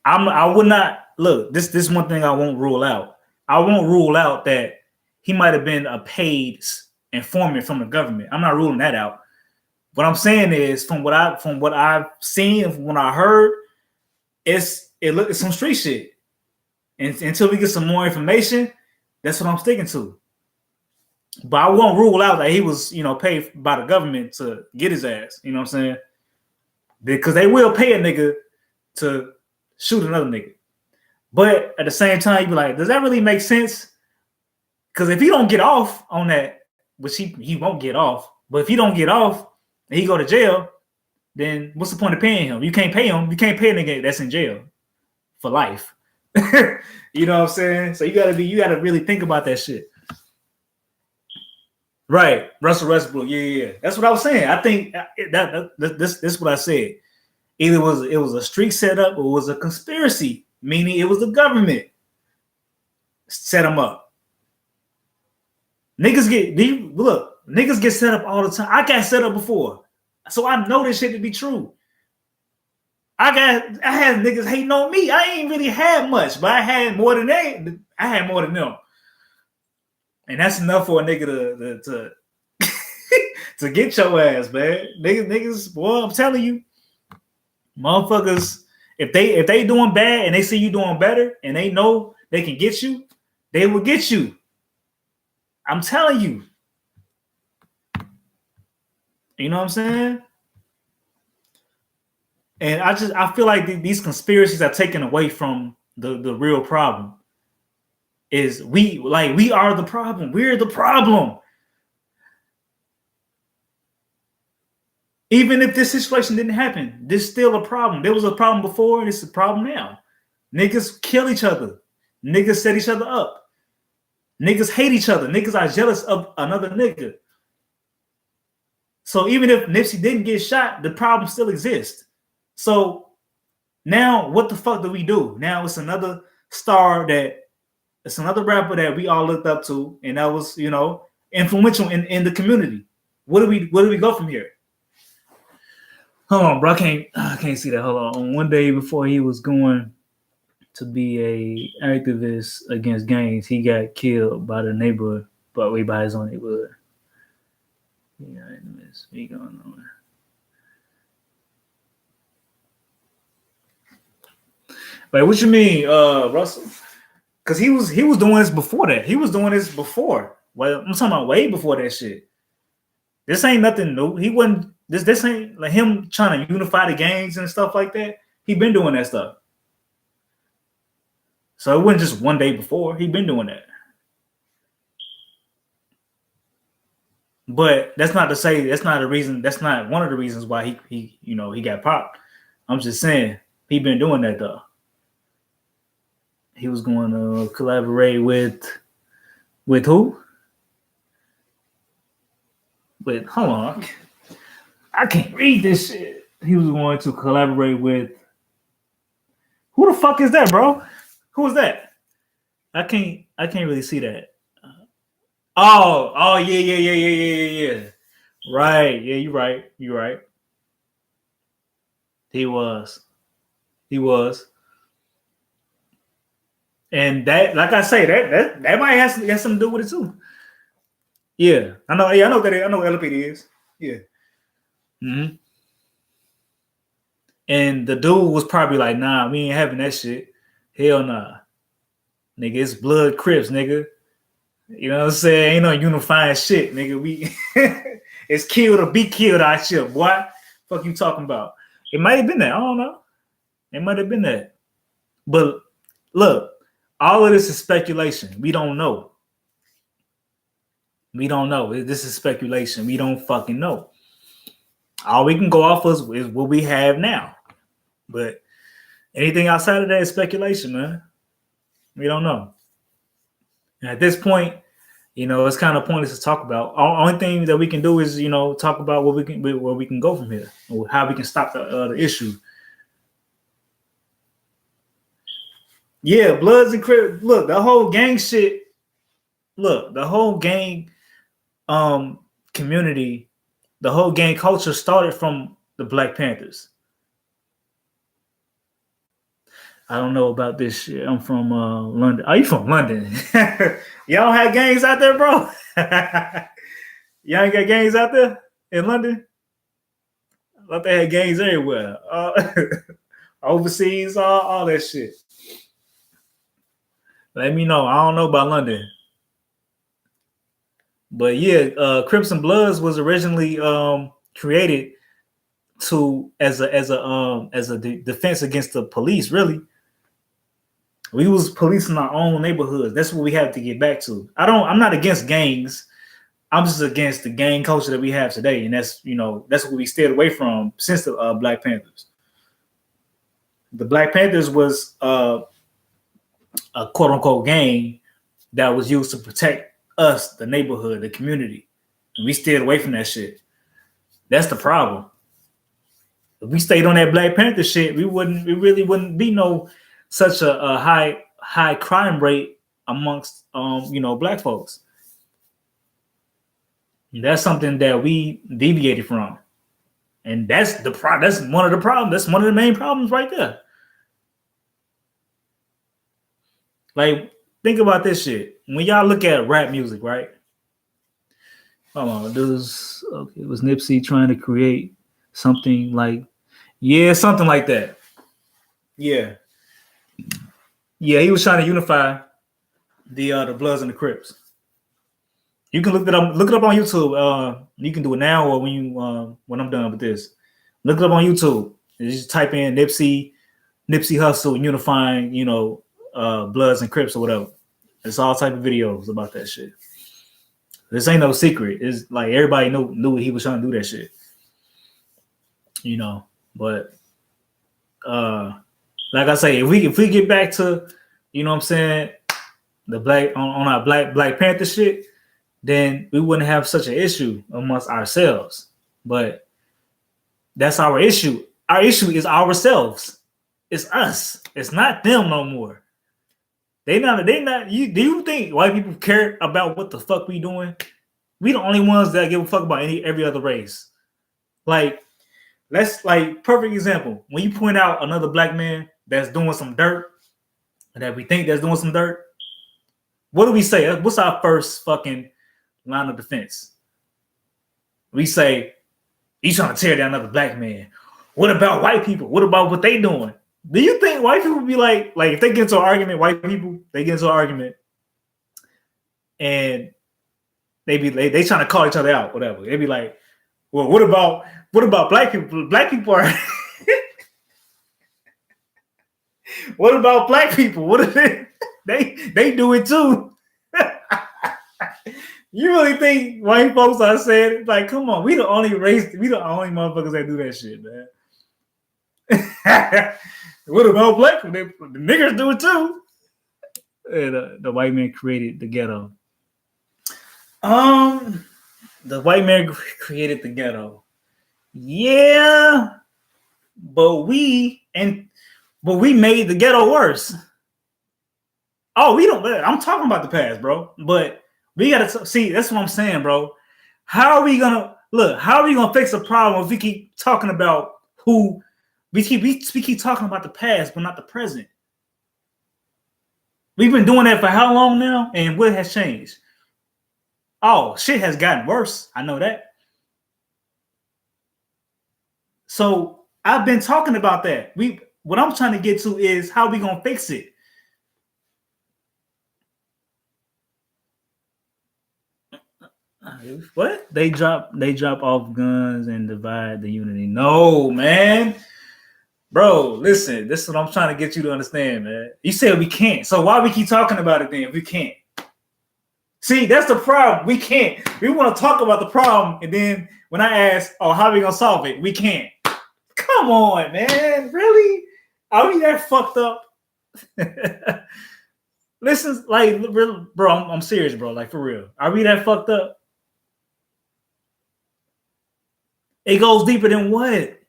I would not look. This one thing I won't rule out. I won't rule out that he might have been a paid informant from the government. I'm not ruling that out. What I'm saying is, from what I've seen, from what I heard, it's some street shit. And until we get some more information, that's what I'm sticking to. But I won't rule out that he was, paid by the government to get his ass. You know what I'm saying? Because they will pay a nigga to shoot another nigga. But at the same time, you be like, does that really make sense? Because if he don't get off on that, which he won't get off, but if he don't get off and he go to jail, then what's the point of paying him? You can't pay him. You can't pay a nigga that's in jail for life. You know what I'm saying? So you gotta really think about that shit. Right, Russell Westbrook. Yeah. That's what I was saying. I think this is what I said. Either it was a street setup or it was a conspiracy, meaning it was the government set him up. Niggas get set up all the time. I got set up before, so I know this shit to be true. I had niggas hating on me. I ain't really had much, but I had more than they. I had more than them, and that's enough for a nigga to to get your ass, man. Niggas, boy, I'm telling you, motherfuckers, if they doing bad and they see you doing better and they know they can get you, they will get you. I'm telling you. You know what I'm saying? And I feel like these conspiracies are taken away from the real problem. Is we are the problem. We're the problem. Even if this situation didn't happen, there's still a problem. There was a problem before, and it's a problem now. Niggas kill each other. Niggas set each other up. Niggas hate each other. Niggas are jealous of another nigga. So even if Nipsey didn't get shot, the problem still exists. So now what the fuck do we do? Now it's another it's another rapper that we all looked up to, and that was, influential in the community. Where do we go from here? Hold on, bro. I can't see that. Hold on. One day before he was going to be a activist against gangs, he got killed by the neighborhood, but way by his own neighborhood. Yeah, he going on. Like, what you mean, Russell? Because he was doing this before that. He was doing this before. Well, I'm talking about way before that shit. This ain't nothing new. He wasn't. This ain't like him trying to unify the gangs and stuff like that. He been doing that stuff. So it wasn't just one day before. He been doing that. But that's not to say that's not a reason. That's not one of the reasons why he got popped. I'm just saying he been doing that though. He was going to collaborate with who? But hold on, I can't read this shit. He was going to collaborate with who the fuck is that, bro? Who is that? I can't really see that. Oh, yeah. Right, yeah, you're right. He was, and that, like I say, that might have something to do with it too. Yeah, I know. Yeah, I know that. I know what LPD is. Yeah. Mm-hmm. And the dude was probably like, "Nah, we ain't having that shit. Hell nah, nigga. It's blood Crips, nigga. You know what I'm saying? Ain't no unifying shit, nigga. We it's killed or be killed out shit, boy. Fuck you talking about? It might have been that. I don't know. It might have been that. But look, all of this is speculation. We don't know. We don't know. This is speculation. We don't fucking know. All we can go off is what we have now. But anything outside of that is speculation, man. We don't know. And at this point, you know, it's kind of pointless to talk about. Only thing that we can do is, you know, talk about where we can go from here, or how we can stop the issue. Yeah, Bloods and Crips. Look, the whole gang shit. Look, the whole gang community, the whole gang culture started from the Black Panthers. I don't know about this shit. I'm from London. Are you from London? Y'all don't have gangs out there, bro? Y'all ain't got gangs out there in London? I thought they had gangs everywhere. Overseas, all that shit. Let me know. I don't know about London. But yeah, Crips and Bloods was originally created as a defense against the police, really. We was policing our own neighborhoods. That's what we have to get back to. I'm not against gangs. I'm just against the gang culture that we have today. And that's what we stayed away from since the Black Panthers. The Black Panthers was a quote unquote gang that was used to protect us, the neighborhood, the community. And we stayed away from that shit. That's the problem. If we stayed on that Black Panther shit, we really wouldn't be such a high crime rate amongst Black folks. And that's something that we deviated from, and that's that's one of the problems. That's one of the main problems right there. Like, think about this shit. When y'all look at rap music, right? Hold on, it was Nipsey trying to create something like, something like that. Yeah. Yeah, he was trying to unify the Bloods and the Crips. You can look it up on YouTube. You can do it now or when I'm done with this. Look it up on YouTube. You just type in Nipsey Hussle unifying, Bloods and Crips or whatever. It's all type of videos about that shit. This ain't no secret. It's like everybody knew he was trying to do that shit. But like I say, if we get back to, what I'm saying, the black on our Black Panther shit, then we wouldn't have such an issue amongst ourselves. But that's our issue. Our issue is ourselves. It's us. It's not them no more. They not. Do you think white people care about what the fuck we doing? We the only ones that give a fuck about every other race. Like, perfect example. When you point out another black man that's doing some dirt, that we think that's doing some dirt, what do we say? What's our first fucking line of defense? We say, he's trying to tear down another black man. What about white people? What about what they doing? Do you think white people be like if they get into an argument, white people, they get into an argument and they trying to call each other out, whatever. They be like, well, what about black people? Black people are what about black people? What is it? They do it too. You really think white folks are saying, like, come on, we the only race, we the only motherfuckers that do that shit, man. What about black people? The niggers do it too. And the white man created the ghetto. The white man created the ghetto. Yeah, but we made the ghetto worse. Oh, we don't. I'm talking about the past, bro. But we gotta see. That's what I'm saying, bro. How are we gonna fix a problem if we keep talking about who we keep talking about the past, but not the present? We've been doing that for how long now, and what has changed? Oh, shit has gotten worse. I know that. So I've been talking about that. What I'm trying to get to is how we gonna fix it. What? They drop off guns and divide the unity. No, man. Bro, listen, this is what I'm trying to get you to understand, man. You said we can't. So why we keep talking about it then if we can't? See, that's the problem. We can't. We want to talk about the problem, and then when I ask, oh, how are we gonna solve it? We can't. Come on, man. Really? Are we that fucked up? Listen, like, bro, I'm serious, bro. Like, for real. Are we that fucked up? It goes deeper than what?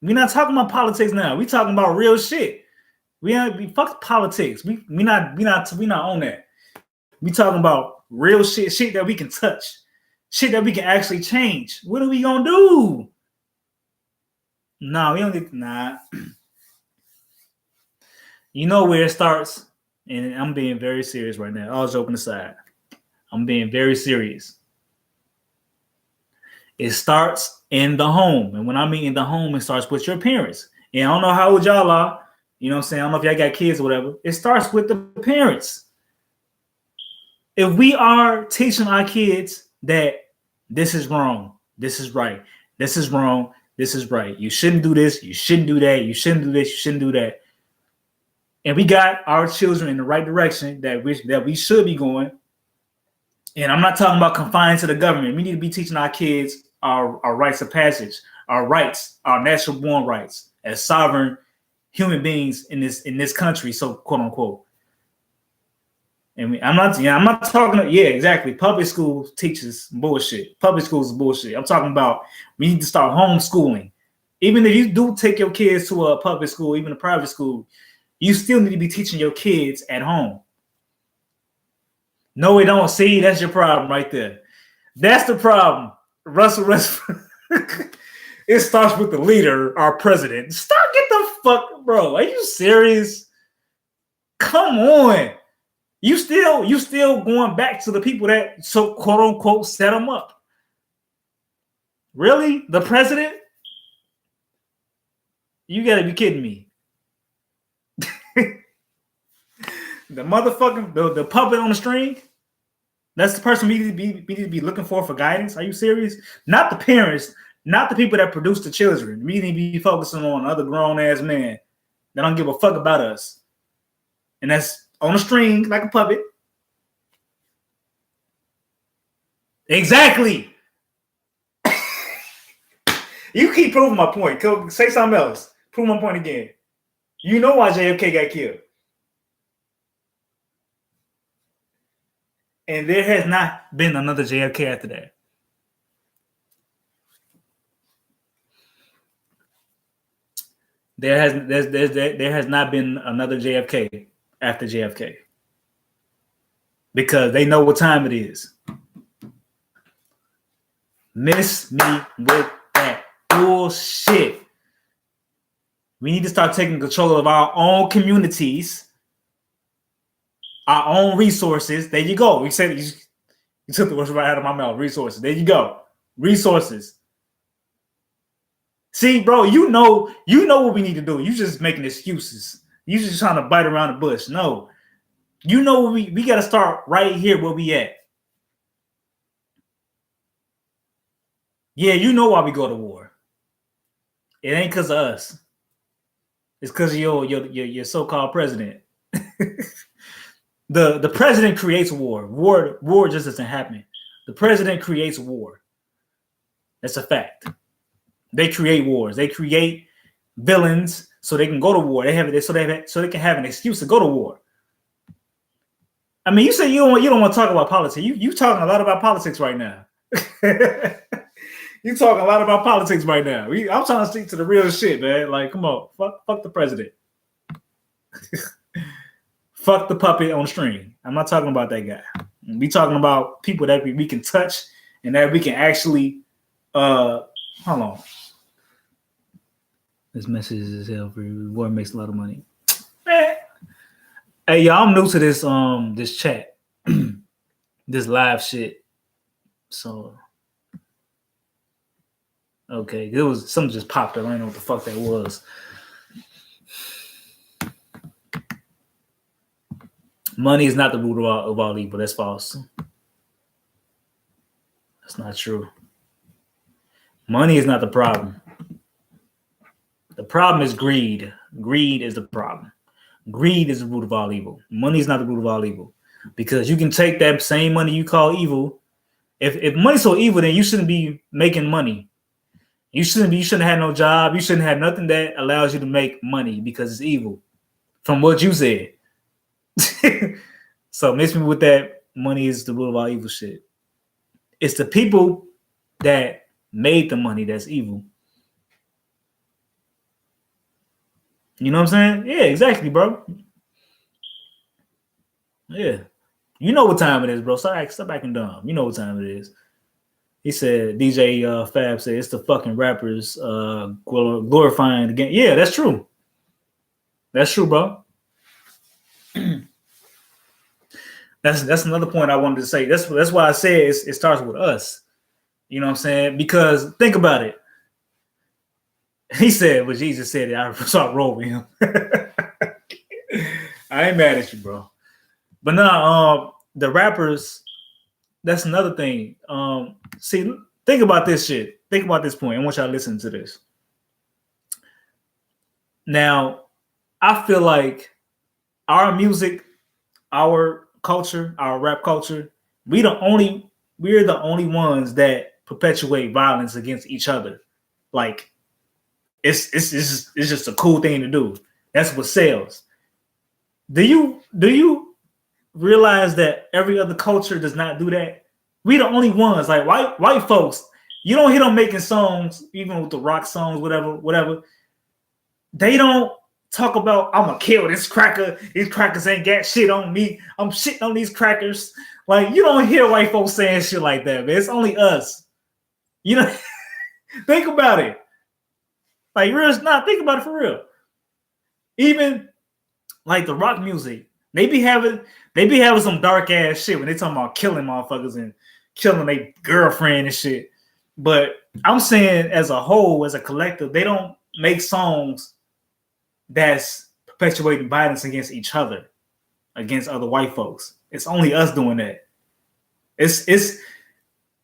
We're not talking about politics now. We talking about real shit. We fuck politics. We not on that. We talking about real shit that we can touch, shit that we can actually change. What are we gonna do? No, we don't need. Nah. You know where it starts, and I'm being very serious right now. All joking aside, I'm being very serious. It starts in the home. And when I mean in the home, it starts with your parents. And I don't know how old y'all are. You know what I'm saying? I don't know if y'all got kids or whatever. It starts with the parents. If we are teaching our kids that this is wrong, this is right, this is wrong, this is right. You shouldn't do this, you shouldn't do that, you shouldn't do this, you shouldn't do that. And we got our children in the right direction that we should be going. And I'm not talking about confining to the government. We need to be teaching our kids our rites of passage, our rights, our natural born rights as sovereign human beings in this country, so quote unquote. And I'm not talking. Yeah, exactly. Public school teaches bullshit. Public schools is bullshit. I'm talking about we need to start homeschooling. Even if you do take your kids to a public school, even a private school, you still need to be teaching your kids at home. No, we don't. See, that's your problem right there. That's the problem. Russell Westbrook. It starts with the leader, our president. Get the fuck, bro. Are you serious? Come on. You still going back to the people that so quote unquote set them up. Really? The president? You gotta be kidding me. The motherfucking the puppet on the string. That's the person we need to be looking for guidance. Are you serious? Not the parents, not the people that produce the children. We need to be focusing on other grown ass men that don't give a fuck about us. And that's on a string like a puppet. Exactly. You keep proving my point. Say something else. Prove my point again. You know why JFK got killed. And there has not been another JFK after that. There has not been another JFK after JFK. Because they know what time it is. Miss me with that bullshit. We need to start taking control of our own communities. Our own resources. There you go. You said you took the words right out of my mouth. Resources. There you go. Resources. See, bro, you know what we need to do. You just making excuses. You just trying to bite around the bush. No. You know what we got to start right here where we at. Yeah, you know why we go to war. It ain't because of us. It's because of your so-called president. The president creates war. War just doesn't happen. The president creates war. That's a fact. They create wars. They create villains so they can go to war. So they can have an excuse to go to war. I mean, you say you don't want to talk about politics. You talking a lot about politics right now. You talking a lot about politics right now. I'm trying to stick to the real shit, man. Like, come on, fuck the president. Fuck the puppet on the string. I'm not talking about that guy. We talking about people that we can touch and that we can actually. Hold on. This message is hell for reward makes a lot of money. Hey, y'all, I'm new to this chat, this live shit. So, okay, it was something just popped up. I don't know what the fuck that was. Money is not the root of all evil. That's false. That's not true. Money is not the problem. The problem is greed. Greed is the problem. Greed is the root of all evil. Money is not the root of all evil. Because you can take that same money you call evil. If money's so evil, then you shouldn't be making money. You shouldn't have no job. You shouldn't have nothing that allows you to make money because it's evil. From what you said. So miss me with that. Money is the root of all evil shit. It's the people that made the money that's evil. You know what I'm saying? Yeah, exactly, bro. Yeah. You know what time it is, bro. Stop acting dumb. You know what time it is. He said, DJ Fab said, it's the fucking rappers glorifying the game. Yeah, that's true. That's true, bro. That's another point I wanted to say. That's why I said it starts with us. You know what I'm saying? Because think about it. He said what Jesus said. I saw roll with him. I ain't mad at you, bro. But now, the rappers, that's another thing. See, think about this shit. Think about this point. I want y'all to listen to this. Now, I feel like our music, our culture, our rap culture, we're the only ones that perpetuate violence against each other. Like, it's just a cool thing to do. That's what sells. Do you realize that every other culture does not do that? We the only ones. Like white folks, you don't hear them making songs, even with the rock songs, whatever. They don't talk about I'm gonna kill this cracker. These crackers ain't got shit on me. I'm shitting on these crackers. Like, you don't hear white folks saying shit like that, man. It's only us. You know, think about it. Like, think about it for real. Even like the rock music, they be having some dark ass shit when they talking about killing motherfuckers and killing their girlfriend and shit. But I'm saying as a whole, as a collective, they don't make songs that's perpetuating violence against each other, against other white folks. It's only us doing that. It's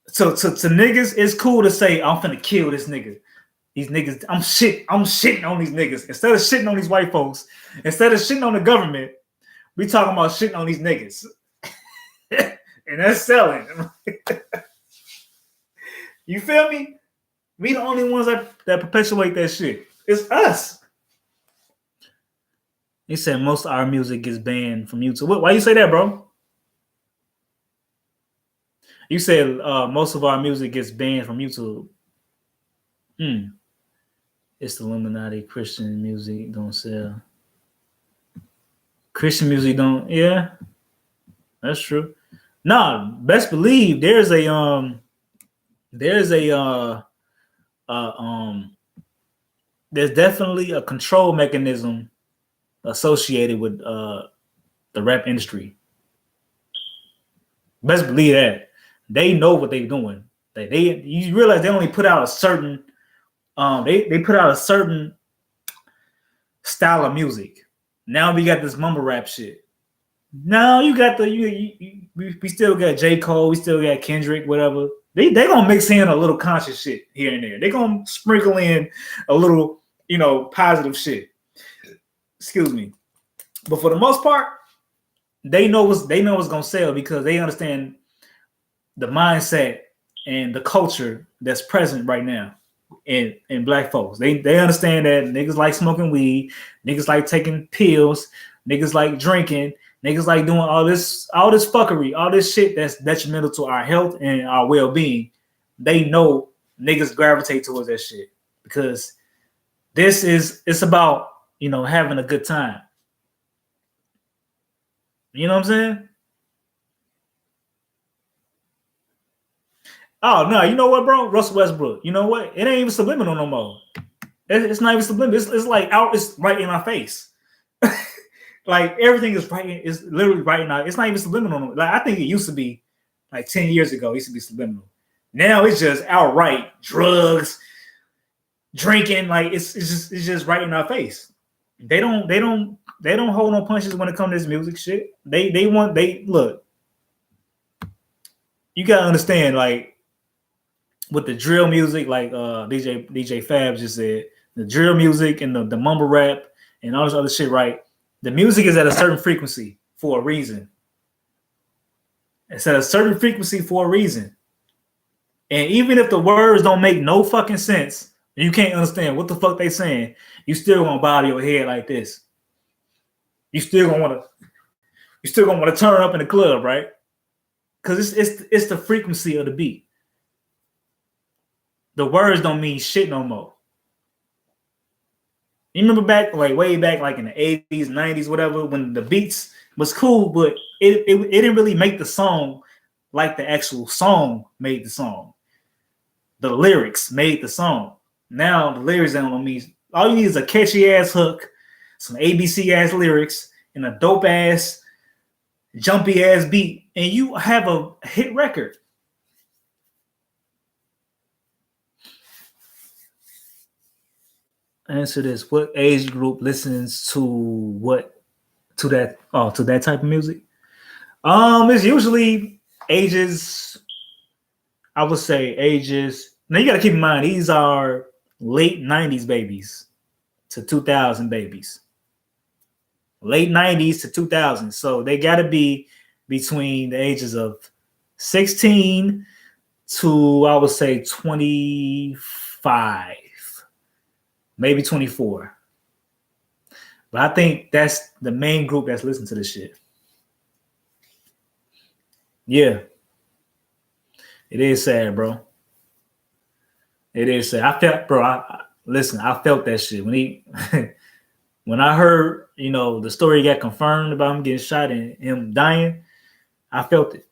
so to niggas, it's cool to say I'm finna kill this nigga. These niggas, I'm shitting on these niggas. Instead of shitting on these white folks, instead of shitting on the government, we talking about shitting on these niggas. And that's selling. You feel me? We the only ones that perpetuate that shit. It's us. He said most of our music gets banned from YouTube. Why you say that, bro? You said most of our music gets banned from YouTube. It's the Illuminati. Christian music don't sell. Christian music don't. Yeah, that's true. Nah, best believe there's definitely a control mechanism associated with the rap industry. Best believe that. They know what they're doing. You realize they only put out a certain they put out a certain style of music. Now we got this mumble rap shit. Now you got we still got J. Cole, we still got Kendrick, whatever. They gonna mix in a little conscious shit here and there. They gonna sprinkle in a little, positive shit. Excuse me. But for the most part, they know what's gonna sell because they understand the mindset and the culture that's present right now in black folks. They understand that niggas like smoking weed, niggas like taking pills, niggas like drinking, Niggas like doing all this fuckery, all this shit that's detrimental to our health and our well-being. They know niggas gravitate towards that shit because it's about, you know, having a good time. You know what I'm saying? Oh no, you know what, bro? Russell Westbrook. You know what? It ain't even subliminal no more. It's not even subliminal. It's like out. It's right in our face. Like everything is right. It's literally right now. It's not even subliminal. No more. Like I think it used to be, like 10 years ago. It used to be subliminal. Now it's just outright drugs, drinking. Like it's just right in our face. They don't hold no punches when it comes to this music shit. They look. You gotta understand, like, with the drill music, like DJ Fab just said, the drill music and the mumble rap and all this other shit, right? The music is at a certain frequency for a reason. It's at a certain frequency for a reason. And even if the words don't make no fucking sense, you can't understand what the fuck they saying, you still gonna bow your head like this. You still gonna wanna turn up in the club, right? Because it's the frequency of the beat. The words don't mean shit no more. You remember back, like way back, like in the 80s, 90s, whatever, when the beats was cool, but it didn't really make the song like the actual song made the song. The lyrics made the song. Now the lyrics don't mean, all you need is a catchy ass hook, some ABC ass lyrics, and a dope ass, jumpy ass beat, and you have a hit record. Answer this: what age group listens to that type of music? It's usually ages. I would say ages. Now you got to keep in mind these are late 90s babies to 2000 babies. Late 90s to 2000. So they got to be between the ages of 16 to, I would say, 25. Maybe 24. But I think that's the main group that's listening to this shit. Yeah. It is sad, bro. It is sad. I felt, bro, I felt that shit. When I heard, you know, the story got confirmed about him getting shot and him dying, I felt it.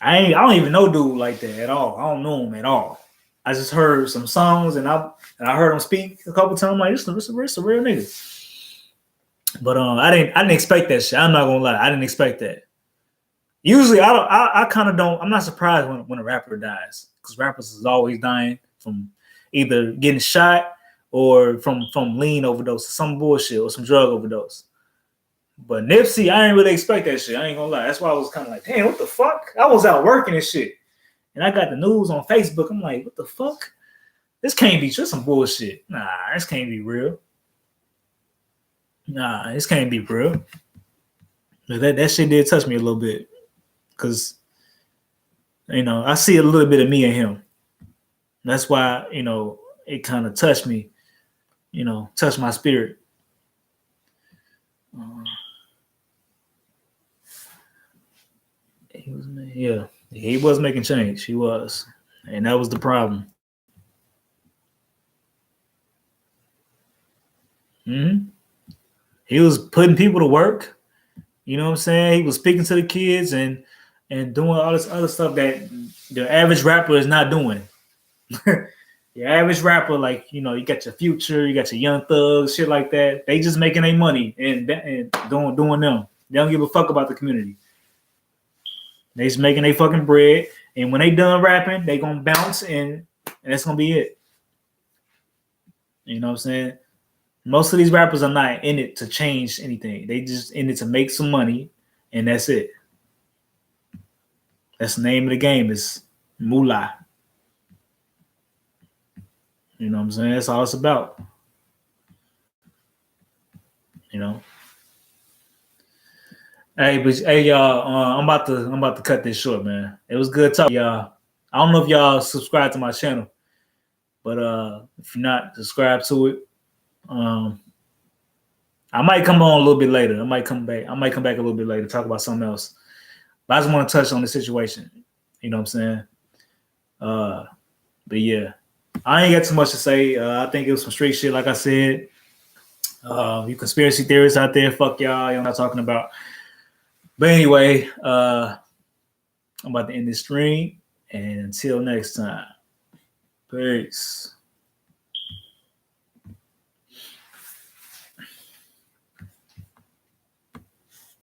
I don't even know dude like that at all. I don't know him at all. I just heard some songs and I heard him speak a couple times. I'm like, it's a real nigga. But I didn't expect that shit. I'm not gonna lie, I didn't expect that. Usually, I kind of don't. I'm not surprised when a rapper dies, because rappers is always dying from either getting shot or from lean overdose or some bullshit or some drug overdose. But Nipsey, I didn't really expect that shit. I ain't gonna lie. That's why I was kind of like, damn, what the fuck? I was out working and shit. And I got the news on Facebook. I'm like, what the fuck? This can't be just some bullshit. Nah, this can't be real. Nah, this can't be real. But that shit did touch me a little bit. Because, you know, I see a little bit of me in him. That's why, you know, it kind of touched me. You know, touched my spirit. He was making change. He was. And that was the problem. He was putting people to work. You know what I'm saying? He was speaking to the kids and doing all this other stuff that the average rapper is not doing. Your average rapper, like, you know, you got your Future, you got your Young Thugs, shit like that. They just making their money and doing them. They don't give a fuck about the community. They just making their fucking bread. And when they done rapping, they gonna bounce and that's gonna be it. You know what I'm saying? Most of these rappers are not in it to change anything. They just in it to make some money, and that's it. That's the name of the game, is moolah. You know what I'm saying? That's all it's about. You know. Hey, y'all. I'm about to cut this short, man. It was good talking, y'all. I don't know if y'all subscribe to my channel, but if you're not, subscribe to it. I might come on a little bit later. I might come back a little bit later, talk about something else. But I just want to touch on the situation. You know what I'm saying? But yeah, I ain't got too much to say. I think it was some street shit, like I said. You conspiracy theorists out there, fuck y'all. I'm not talking about. But anyway, I'm about to end this stream. And until next time, peace.